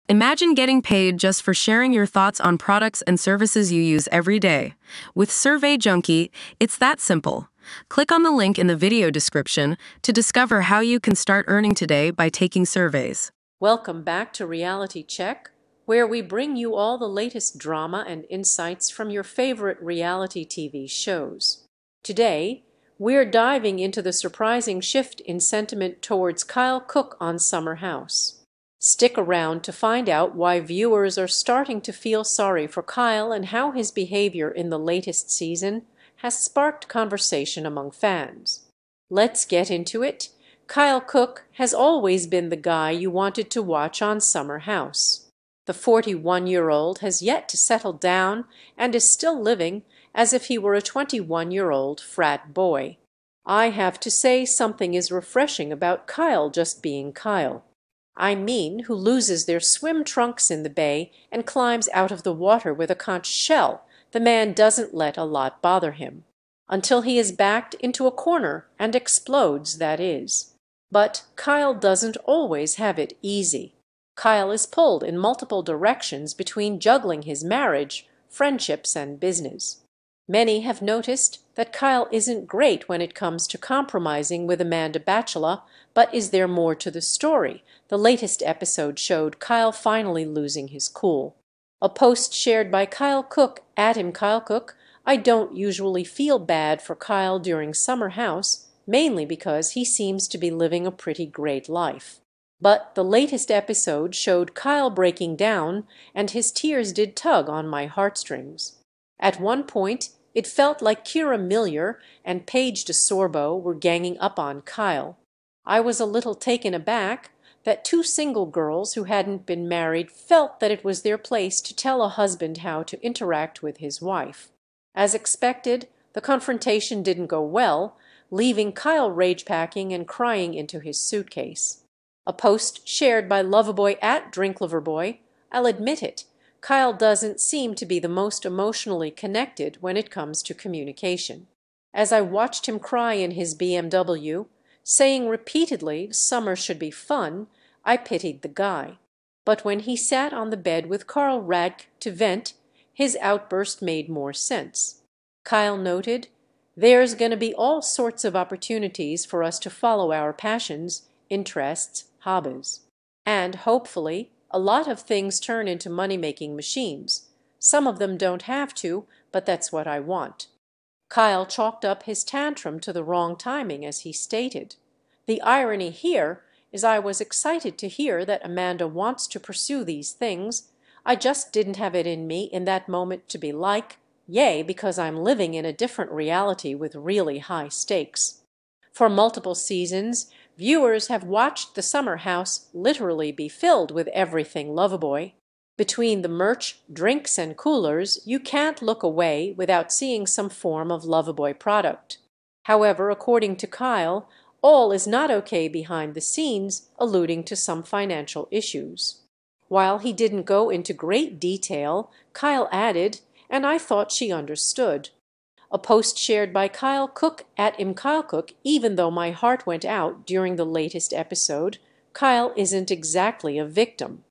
Imagine getting paid just for sharing your thoughts on products and services you use every day. With Survey Junkie, it's that simple. Click on the link in the video description to discover how you can start earning today by taking surveys. Welcome back to Reality Check, where we bring you all the latest drama and insights from your favorite reality TV shows. Today, we're diving into the surprising shift in sentiment towards Kyle Cooke on Summer House. Stick around to find out why viewers are starting to feel sorry for Kyle and how his behavior in the latest season has sparked conversation among fans. Let's get into it. Kyle Cooke has always been the guy you wanted to watch on Summer House. The 41-year-old has yet to settle down and is still living as if he were a 21-year-old frat boy. I have to say something is refreshing about Kyle just being Kyle. I mean, who loses their swim trunks in the bay and climbs out of the water with a conch shell. The man doesn't let a lot bother him. Until he is backed into a corner and explodes, that is. But Kyle doesn't always have it easy. Kyle is pulled in multiple directions between juggling his marriage, friendships, and business. Many have noticed that Kyle isn't great when it comes to compromising with Amanda Batchelor, but is there more to the story? The latest episode showed Kyle finally losing his cool. A post shared by Kyle Cooke, @Kyle Cooke, I don't usually feel bad for Kyle during Summer House, mainly because he seems to be living a pretty great life. But the latest episode showed Kyle breaking down, and his tears did tug on my heartstrings. At one point, it felt like Kira Millier and Paige DeSorbo were ganging up on Kyle. I was a little taken aback that two single girls who hadn't been married felt that it was their place to tell a husband how to interact with his wife. As expected, the confrontation didn't go well, leaving Kyle rage-packing and crying into his suitcase. A post shared by Loverboy @DrinkLoverboy, I'll admit it, Kyle doesn't seem to be the most emotionally connected when it comes to communication. As I watched him cry in his BMW, saying repeatedly summer should be fun, I pitied the guy. But when he sat on the bed with Carl Radke to vent, his outburst made more sense. Kyle noted, "There's going to be all sorts of opportunities for us to follow our passions, interests, hobbies. And hopefully, a lot of things turn into money-making machines. Some of them don't have to, but that's what I want." Kyle chalked up his tantrum to the wrong timing, as he stated. The irony here is I was excited to hear that Amanda wants to pursue these things. I just didn't have it in me in that moment to be like, yay, because I'm living in a different reality with really high stakes. For multiple seasons, viewers have watched the Summer House literally be filled with everything Loverboy. Between the merch, drinks, and coolers, you can't look away without seeing some form of Loverboy product. However, according to Kyle, all is not okay behind the scenes, alluding to some financial issues. While he didn't go into great detail, Kyle added, and I thought she understood. A post shared by Kyle Cooke @Kyle Cooke, even though my heart went out during the latest episode, Kyle isn't exactly a victim.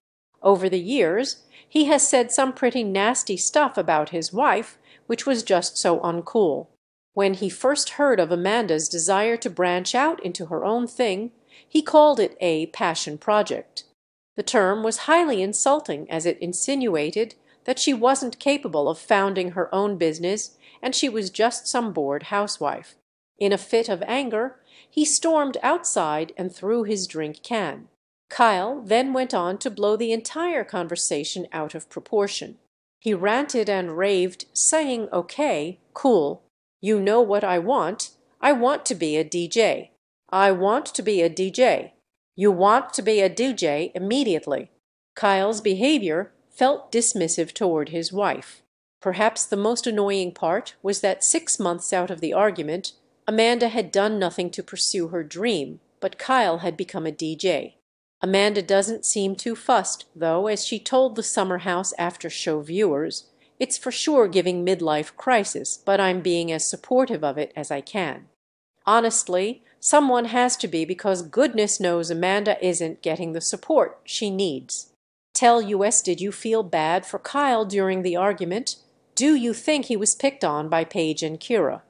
Over the years, he has said some pretty nasty stuff about his wife, which was just so uncool. When he first heard of Amanda's desire to branch out into her own thing, he called it a passion project. The term was highly insulting as it insinuated that she wasn't capable of founding her own business and she was just some bored housewife. In a fit of anger, he stormed outside and threw his drink can. Kyle then went on to blow the entire conversation out of proportion. He ranted and raved, saying, "Okay, cool. You know what I want. I want to be a DJ. I want to be a DJ. You want to be a DJ immediately." Kyle's behavior felt dismissive toward his wife. Perhaps the most annoying part was that 6 months out of the argument, Amanda had done nothing to pursue her dream, but Kyle had become a DJ. Amanda doesn't seem too fussed, though, as she told the Summer House after-show viewers, "It's for sure giving midlife crisis, but I'm being as supportive of it as I can." Honestly, someone has to be, because goodness knows Amanda isn't getting the support she needs. Tell US did you feel bad for Kyle during the argument? Do you think he was picked on by Paige and Kira?